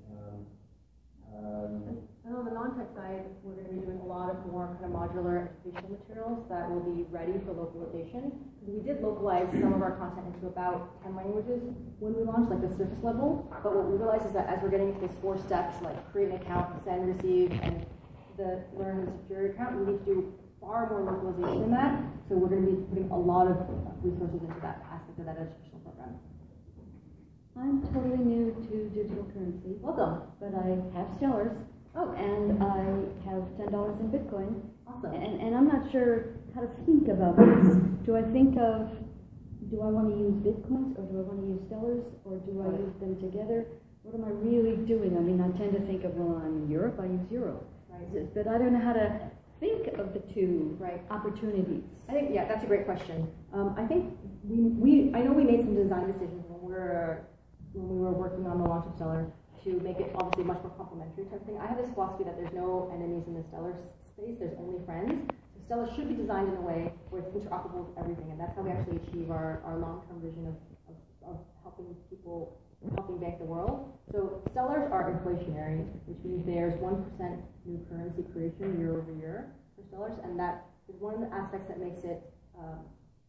And on the non-tech side, we're going to be doing a lot of more kind of modular educational materials that will be ready for localization. Because we did localize some of our content into about 10 languages when we launched, like the surface level. But what we realized is that as we're getting to those 4 steps, like create an account, send, receive, and the learn and secure your account, we need to do far more localization than that. So we're going to be putting a lot of resources into that aspect of that educational program. I'm totally new to digital currency. Welcome. But I have Stellars. Oh. And I have $10 in Bitcoin. Awesome. And I'm not sure how to think about this. Do I want to use Bitcoins, or do I want to use Stellars, or do I use them together? What am I really doing? I mean, I tend to think of, well, I'm in Europe, I use Euro. Right. But I don't know how to think of the two opportunities. I think, yeah, that's a great question. I think I know we made some design decisions when we were working on the launch of Stellar to make it obviously much more complementary to everything. I have this philosophy that there's no enemies in the Stellar space, there's only friends. So Stellar should be designed in a way where it's interoperable with everything, and that's how we actually achieve our long-term vision of helping people, helping bank the world. So Stellars are inflationary, which means there's 1% new currency creation year over year for Stellars, and that is one of the aspects that makes it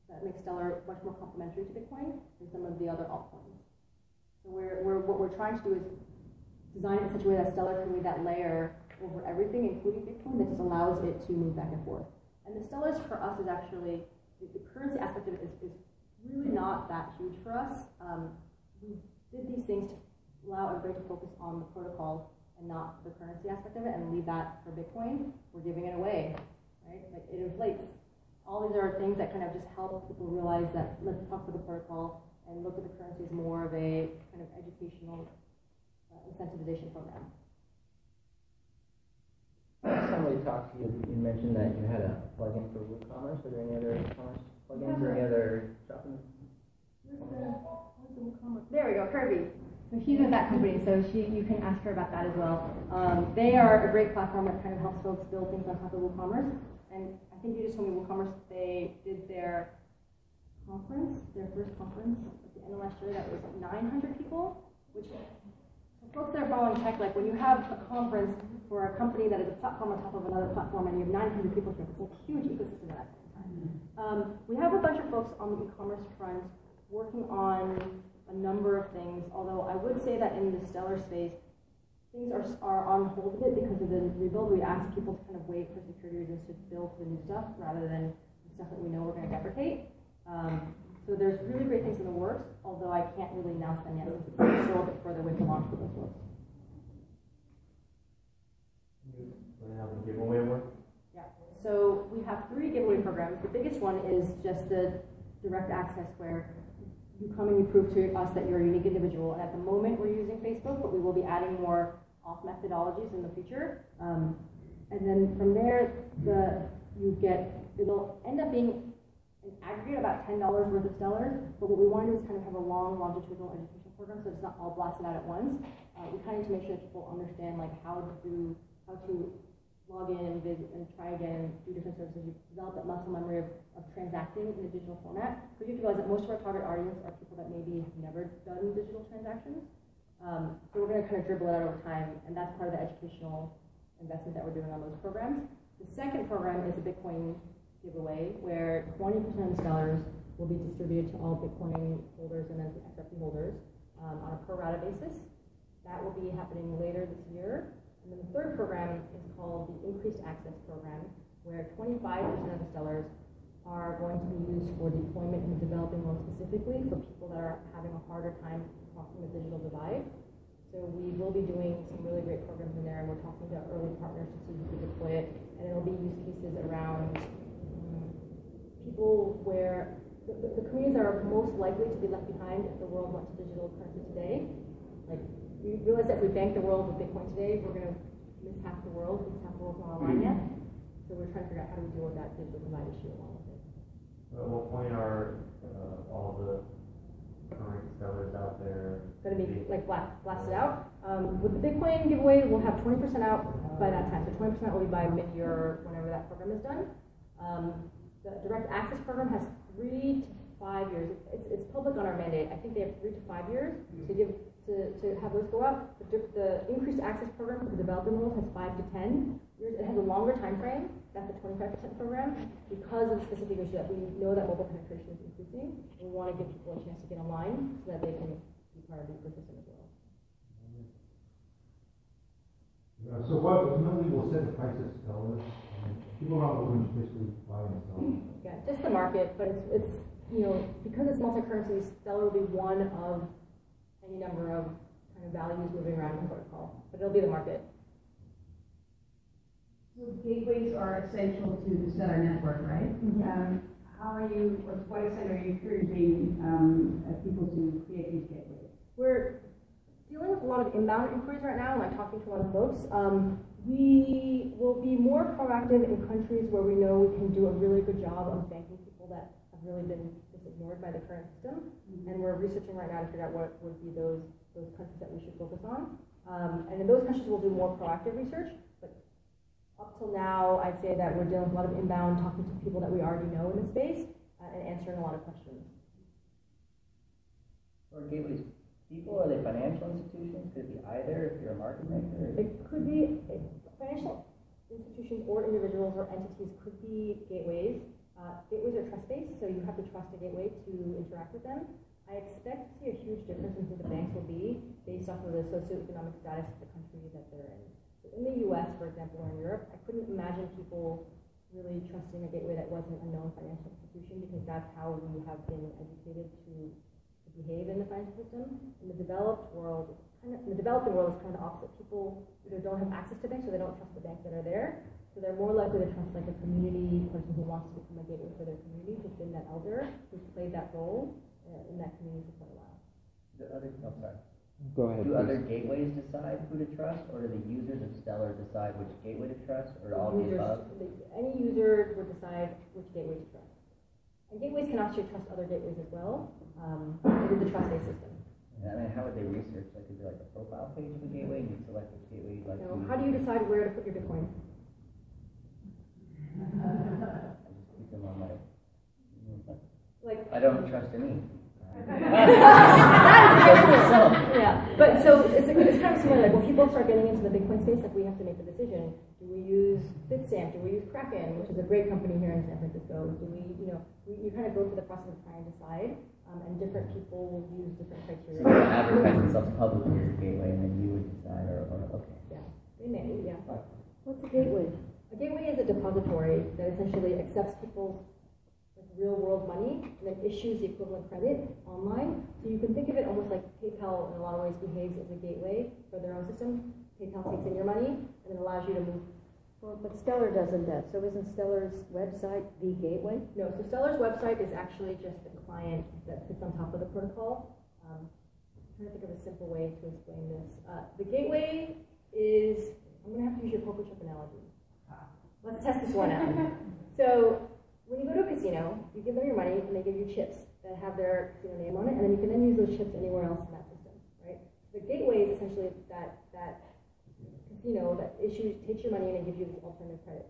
that makes Stellar much more complementary to Bitcoin than some of the other altcoins. So what we're trying to do is design it in such a way that Stellar can be that layer over everything, including Bitcoin, that just allows it to move back and forth. And the Stellars for us is actually, the currency aspect of it is really not that huge for us. We did these things to allow everybody to focus on the protocol and not the currency aspect of it, and leave that for Bitcoin. We're giving it away, right? Like it inflates. All these are things that kind of just help people realize that let's talk for the protocol and look at the currency as more of a kind of educational incentivization program. Last time we talked to you, you mentioned that you had a plugin for WooCommerce. Are there any other commerce plugins or any other shopping? There we go, Kirby. So she's at that company, so you can ask her about that as well. They are a great platform that kind of helps folks build things on top of WooCommerce. And I think you just told me WooCommerce, they did their first conference at the end of last year that was 900 people, which for folks that are following tech, like when you have a conference for a company that is a platform on top of another platform and you have 900 people here, it's a huge ecosystem at that time. We have a bunch of folks on the e-commerce front working on a number of things, although I would say that in the Stellar space, things are on hold a bit because of the rebuild. We ask people to kind of wait for security reasons to build the new stuff rather than the stuff that we know we're going to deprecate. So there's really great things in the works, although I can't really announce them yet since it's still a bit further away to launch for those folks. Going to have a giveaway work? So we have 3 giveaway programs. The biggest one is just the direct access where you come and you prove to us that you're a unique individual. And at the moment we're using Facebook, but we will be adding more auth methodologies in the future. And then from there, it'll end up being an aggregate about $10 worth of stellars. But what we want to do is kind of have a long longitudinal education program, so it's not all blasted out at once. We kind of need to make sure that people understand like how to log in and visit and try again and do different services. You develop that muscle memory of transacting in a digital format. Because you have to realize that most of our target audience are people that maybe have never done digital transactions. So we're going to kind of dribble it out over time, and that's part of the educational investment that we're doing on those programs. The second program is a Bitcoin giveaway, where 20% of the stellars will be distributed to all Bitcoin holders and then XRP holders on a pro rata basis. That will be happening later this year. And then the third program is called the Increased Access Program, where 25% of the stellars are going to be used for deployment in the developing world, specifically for people that are having a harder time crossing the digital divide. So we will be doing some really great programs in there, and we're talking to early partners to see who can deploy it. And it'll be use cases around people where the communities that are most likely to be left behind if the world went to digital currency today. Like, we realize that if we bank the world with Bitcoin today, we're going to miss half the world because half the world's not online yet. So we're trying to figure out how do we deal with that digital divide issue along with it. At what point are all the current stellars out there Going to be like blasted out? With the Bitcoin giveaway, we'll have 20% out by that time. So 20% will be by mid-year, whenever that program is done. The direct access program has 3 to 5 years. It's public on our mandate. I think they have 3 to 5 years to have those go out. The increased access program for the developing world has 5 to 10 years. It has a longer time frame. That's a 25% program because of the specific issue that we know that mobile penetration is increasing. And we want to give people a chance to get online so that they can be part of the ecosystem as well. So what ultimately will set the prices of stellars? People are not willing to basically buy and sell. Yeah, just the market, but it's because it's multi-currency, stellar will be one of any number of kind of values moving around in the protocol, but it'll be the market. So gateways are essential to the stellar network, right? Mm-hmm. How are you, or to what extent are you encouraging people to create these gateways? We're dealing with a lot of inbound inquiries right now, and I'm talking to a lot of folks. We will be more proactive in countries where we know we can do a really good job of banking people that have really been just ignored by the current system. Mm-hmm. And we're researching right now to figure out what would be those countries that we should focus on. And in those countries, we'll do more proactive research. But up till now, I'd say that we're dealing with a lot of inbound, talking to people that we already know in the space, and answering a lot of questions. Or gateways people? Are they financial institutions? Could it be either if you're a market maker? It could be financial institutions or individuals or entities could be gateways. Gateways are trust-based, so you have to trust a gateway to interact with them. I expect to see a huge difference in who the banks will be based off of the socioeconomic status of the country that they're in. So in the US, for example, or in Europe, I couldn't imagine people really trusting a gateway that wasn't a known financial institution because that's how we have been educated to behave in the financial system. In the developing world, it's kind of the opposite. People either don't have access to banks or they don't trust the banks that are there. So they're more likely to trust like a community person who wants to become a gateway for their community, who's been that elder, who's played that role in that community for quite a while. Go ahead. Do other gateways decide who to trust, or do the users of Stellar decide which gateway to trust, or all of the above? Any user would decide which gateway to trust. And gateways can actually trust other gateways as well. It is a trust-based system. I mean, how would they research? Like, is there like a profile page of a gateway, and you select which gateway you'd like to use? How do you decide where to put your Bitcoin? I just keep them on my... Like, I don't trust any. Yeah, but so it's kind of similar. Like when people start getting into the Bitcoin space, like we have to make the decision: do we use Bitstamp? Do we use Kraken, which is a great company here in San Francisco? Do we, you kind of go through the process of trying to decide, and different people will use different criteria. So advertise themselves publicly as a gateway, and then you would decide, or okay. Yeah, they may. Yeah. What's a gateway? A gateway is a depository that essentially accepts people's real-world money and then issues the equivalent credit online. So you can think of it almost like PayPal in a lot of ways behaves as a gateway for their own system. PayPal takes in your money and then allows you to move Well, but Stellar doesn't that. So isn't Stellar's website the gateway? No, so Stellar's website is actually just the client that sits on top of the protocol. I'm trying to think of a simple way to explain this. The gateway is, I'm going to have to use your poker chip analogy. Let's test this one out. So when you go to a casino, you give them your money and they give you chips that have their casino name on it, and then you can then use those chips anywhere else in that system, right? The gateway is essentially that casino that takes your money and gives you this alternative credit.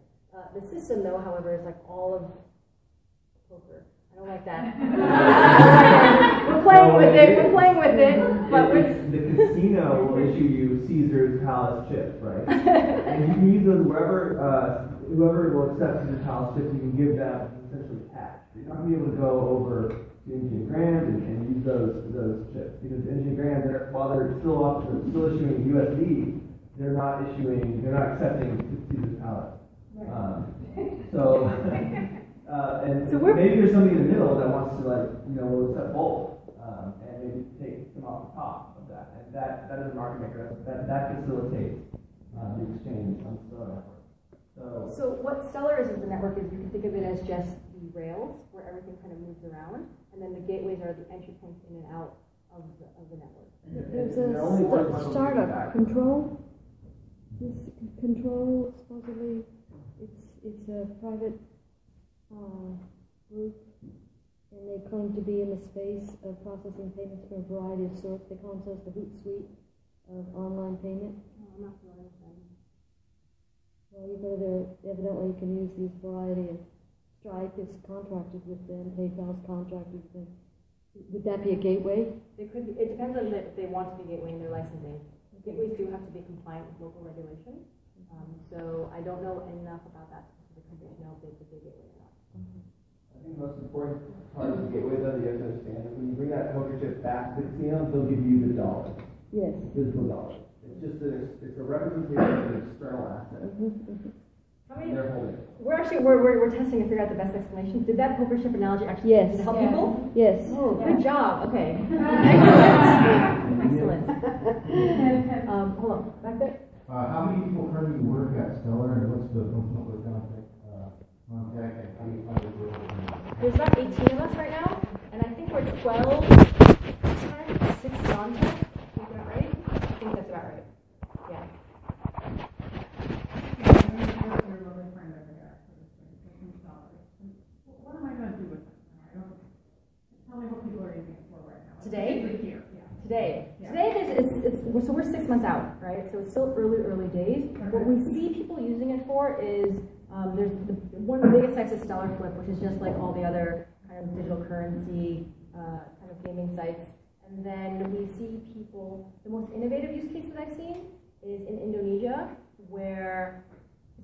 The system, though, however, is like all of poker. I don't like that. We're playing with it. But the casino will issue you Caesar's Palace chips, right? And you can use those wherever, whoever will accept Caesar's Palace chips, you can give them essentially cash. You're not going to be able to go over to Indian Grand and use those chips. Because Indian Grand, while they're still issuing USD, they're not accepting Caesar's Palace. So maybe there's somebody in the middle that wants to will accept both, and maybe take some off the top of that. And that is a market maker. That facilitates the exchange on the Stellar network. So what Stellar is the network is, you can think of it as just the rails where everything kind of moves around, and then the gateways are the entry points in and out of the network. There's a startup, Control. This Control, supposedly, it's a private group, and they claim to be in the space of processing payments from a variety of sorts. They call themselves the Hootsuite of online payment. I'm not familiar with them. Well, you go there, evidently you can use these variety of. Stripe is contracted with them, PayPal's contracted with them. Would that be a gateway? It could be. It depends on if they want to be gateway in their licensing. Gateways do have to be compliant with local regulation. So I don't know enough about that specific company to know if it's a gateway or not. I think the most important part of the gateway, though, that you have to understand is when you bring that poker chip back to the casino, they'll give you the dollar. Yes. Physical dollar. It's just it's a representation of an external asset. We're testing to figure out the best explanation. Did that poker chip analogy actually help people? Yes. Oh, good job. Okay. Excellent. Hold on, back there. How many people currently work at Stellar, and what's the functional contact and how do you find the work? There's about 18 of us right now, and I think we're 12 tech, 6 non-tech. Is that right? I think that's about right. Yeah. What am I going to do with them? Tell me what people are using it for right now. Today? Today. So we're 6 months out, right? So it's still early days. Okay. What we see people using it for is there's one of the biggest sites is Stellar Flip, which is just like all the other kind of digital currency kind of gaming sites. And then we see people. The most innovative use case that I've seen is in Indonesia, where.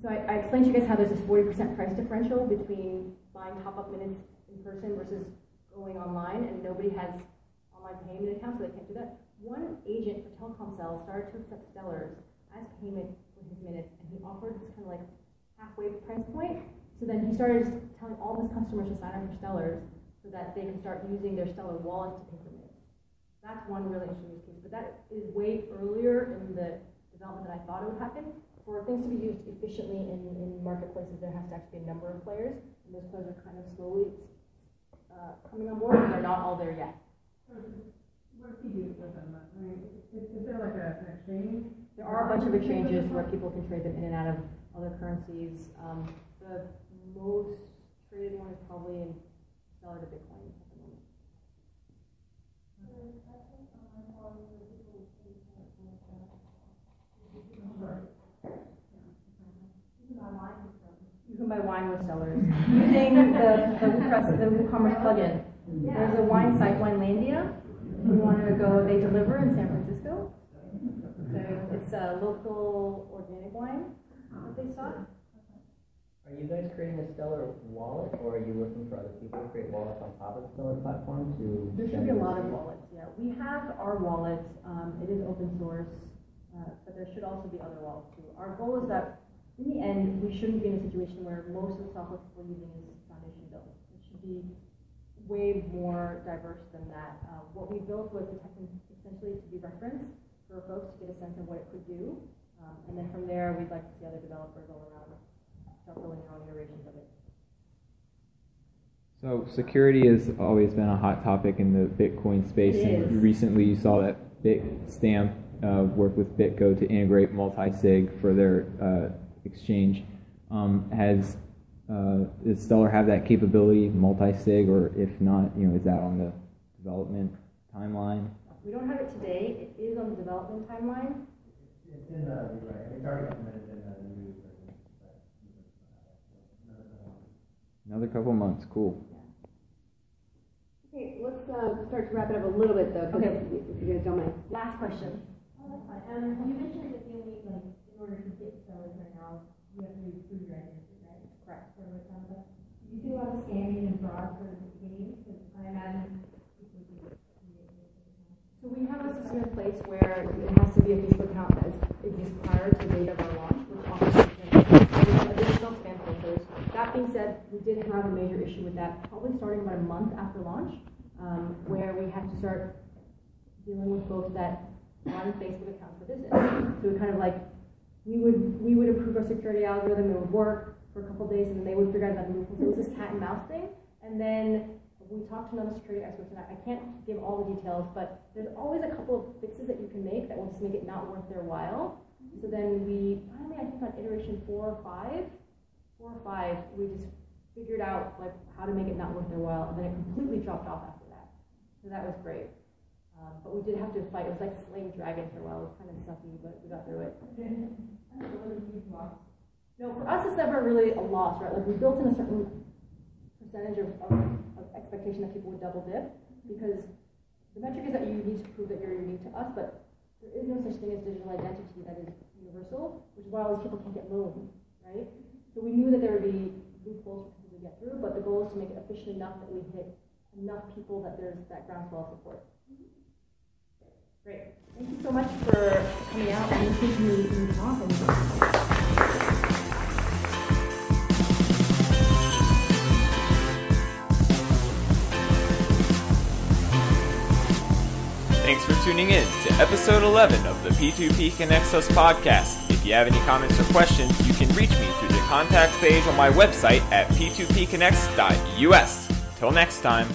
So I explained to you guys how there's this 40% price differential between buying top-up minutes in person versus going online, and nobody has online payment accounts, so they can't do that. One agent for telecom sales started to accept Stellars as payment for his minutes, and he offered this kind of like halfway price point. So then he started telling all his customers to sign up for Stellars so that they can start using their Stellar wallets to pay for minutes. That's one really interesting use case, but that is way earlier in the development than I thought it would happen. For things to be used efficiently in marketplaces, there has to actually be a number of players, and those players are kind of slowly coming on board, but they're not all there yet. What does he do with them? I mean, is there like an exchange? There are a bunch of exchanges where people can trade them in and out of other currencies. The most traded one is probably in Stellar to Bitcoin at the moment. You can buy wine with Stellars using the WooCommerce plugin. There's a wine site, Winelandia. If you want to go, they deliver in San Francisco. So it's a local organic wine that they stock. Are you guys creating a Stellar wallet, or are you looking for other people to create wallets on top of the Stellar platform to? There should be a lot of wallets. Yeah, we have our wallet. It is open source, but there should also be other wallets too. Our goal is that in the end, we shouldn't be in a situation where most of the software people are using is foundation built. It should be way more diverse than that. What we built was essentially to be referenced for folks to get a sense of what it could do. And then from there, we'd like to see other developers all around start building their own iterations of it. So security has always been a hot topic in the Bitcoin space. And recently you saw that Bitstamp work with BitGo to integrate multi-sig for their exchange. Does Stellar have that capability, multi-sig, or if not, is that on the development timeline? We don't have it today. It is on the development timeline. It's in the, you're right, it's already implemented in the new version. Another couple months, cool. Okay, let's start to wrap it up a little bit though, Okay. if you guys don't mind. Last question. Oh, that's fine. You mentioned that you need, like, in order to get sellers right now, you have to prove your identity, right? Correct. Or what sounds like. Do you see a lot of scamming and fraud sort of beginning? Because I imagine people do. So we have a system in place where it has to be a Facebook account that exists prior to the date of our launch, which offers additional spam filters. That being said, we did have a major issue with that, probably starting about a month after launch, where we had to start dealing with folks that run Facebook accounts for business. So we kind of like, we would improve our security algorithm, it would work for a couple of days, and then they would figure out that loopholes. It was this cat and mouse thing, and then we talked to another security expert, and I can't give all the details, but there's always a couple of fixes that you can make that will just make it not worth their while. So then we finally, I think on iteration 4 or 5, we just figured out like how to make it not worth their while, and then it completely dropped off after that. So that was great. But we did have to fight. It was like slaying dragons for a while. It was kind of sucky, but we got through it. No, for us, it's never really a loss, right? Like we built in a certain percentage of expectation that people would double dip, because the metric is that you need to prove that you're unique to us, but there is no such thing as digital identity that is universal, which is why all these people can't get loans, right? So we knew that there would be loopholes for people to get through, but the goal is to make it efficient enough that we hit enough people that there's that groundswell of support. Great. Thank you so much for coming out and listening to me talk. Thanks for tuning in to episode 11 of the P2P Connects Us podcast. If you have any comments or questions, you can reach me through the contact page on my website at p2pconnects.us. Till next time.